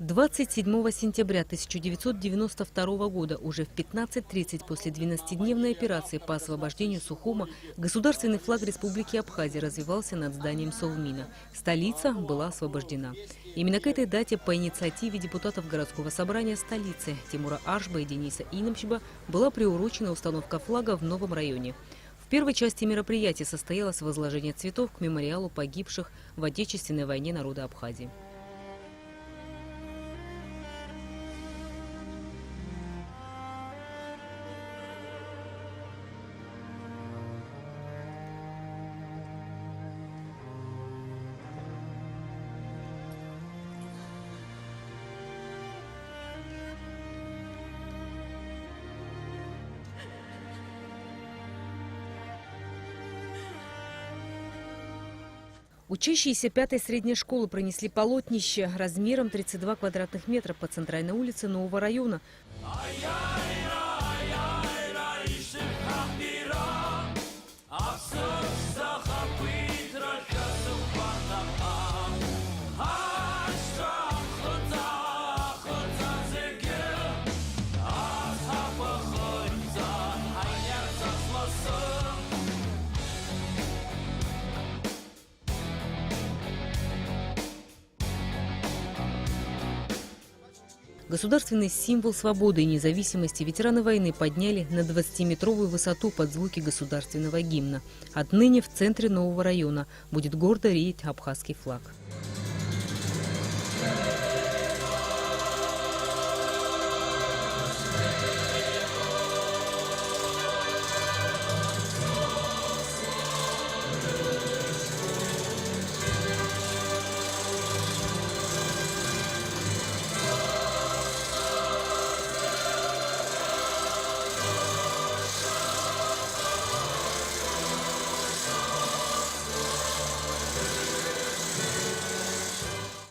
27 сентября 1992 года, уже в 15:30 после 12-дневной операции по освобождению Сухума, государственный флаг Республики Абхазия развивался над зданием Совмина. Столица была освобождена. Именно к этой дате по инициативе депутатов городского собрания столицы Тимура Ашба и Дениса Инамчба была приурочена установка флага в новом районе. В первой части мероприятия состоялось возложение цветов к мемориалу погибших в Отечественной войне народа Абхазии. Учащиеся 5-й средней школы пронесли полотнище размером 32 квадратных метра по центральной улице нового района. Государственный символ свободы и независимости ветераны войны подняли на 20-метровую высоту под звуки государственного гимна. Отныне в центре нового района будет гордо реять абхазский флаг.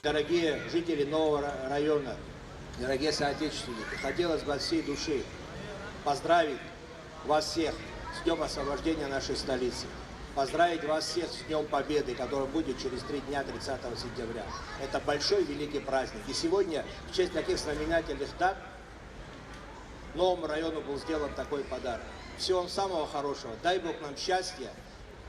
Дорогие жители нового района, дорогие соотечественники, хотелось бы от всей души поздравить вас всех с Днем освобождения нашей столицы. Поздравить вас всех с Днем Победы, который будет через 3 дня, 30 сентября. Это большой великий праздник. И сегодня, в честь таких знаменательных дат, новому району был сделан такой подарок. Всего вам самого хорошего. Дай Бог нам счастья,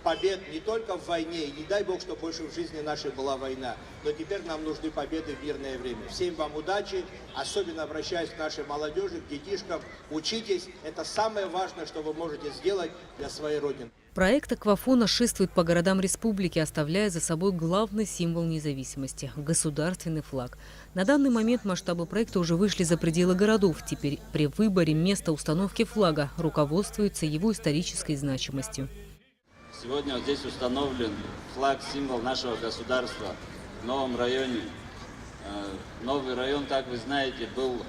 побед не только в войне, и не дай Бог, что больше в жизни нашей была война, но теперь нам нужны победы в мирное время. Всем вам удачи, особенно обращаюсь к нашей молодежи, к детишкам. Учитесь, это самое важное, что вы можете сделать для своей Родины. Проект «Аквафона» шествует по городам республики, оставляя за собой главный символ независимости – государственный флаг. На данный момент масштабы проекта уже вышли за пределы городов. Теперь при выборе места установки флага руководствуются его исторической значимостью. Сегодня вот здесь установлен флаг, символ нашего государства в новом районе. Новый район, как вы знаете, был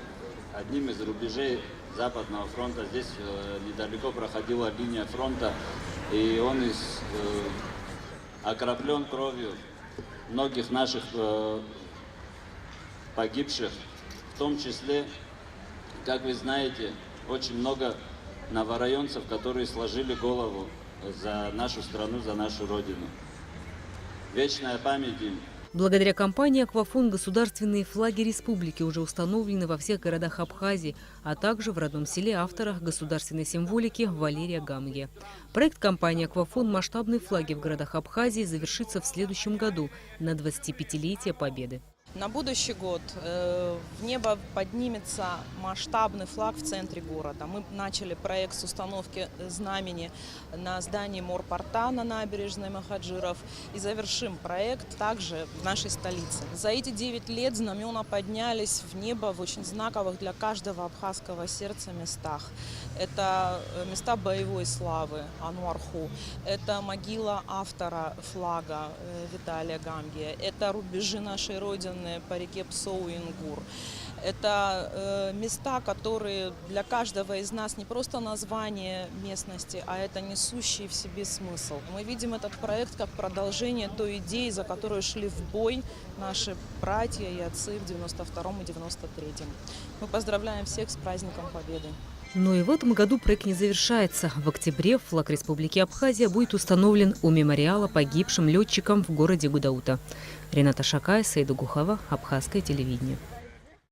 одним из рубежей Западного фронта. Здесь недалеко проходила линия фронта, и он окроплен кровью многих наших погибших. В том числе, как вы знаете, очень много новорайонцев, которые сложили голову за нашу страну, за нашу Родину. Вечная память им. Благодаря компании «Аквафон» государственные флаги республики уже установлены во всех городах Абхазии, а также в родном селе автора государственной символики Валерия Гамге. Проект компании «Аквафон» «Масштабные флаги в городах Абхазии» завершится в следующем году на 25-летие Победы. На будущий год в небо поднимется масштабный флаг в центре города. Мы начали проект с установки знамени на здании морпорта на набережной Махаджиров и завершим проект также в нашей столице. За эти 9 лет знамена поднялись в небо в очень знаковых для каждого абхазского сердца местах. Это места боевой славы Ануарху, это могила автора флага Виталия Гамгия, это рубежи нашей Родины по реке Псоу и Ингур. Это места, которые для каждого из нас не просто название местности, а это несущий в себе смысл. Мы видим этот проект как продолжение той идеи, за которую шли в бой наши братья и отцы в 92-м и 93-м. Мы поздравляем всех с праздником Победы. Но и в этом году проект не завершается. В октябре флаг Республики Абхазия будет установлен у мемориала погибшим летчикам в городе Гудаута. Рената Шакай, Саида Гухова, Абхазское телевидение.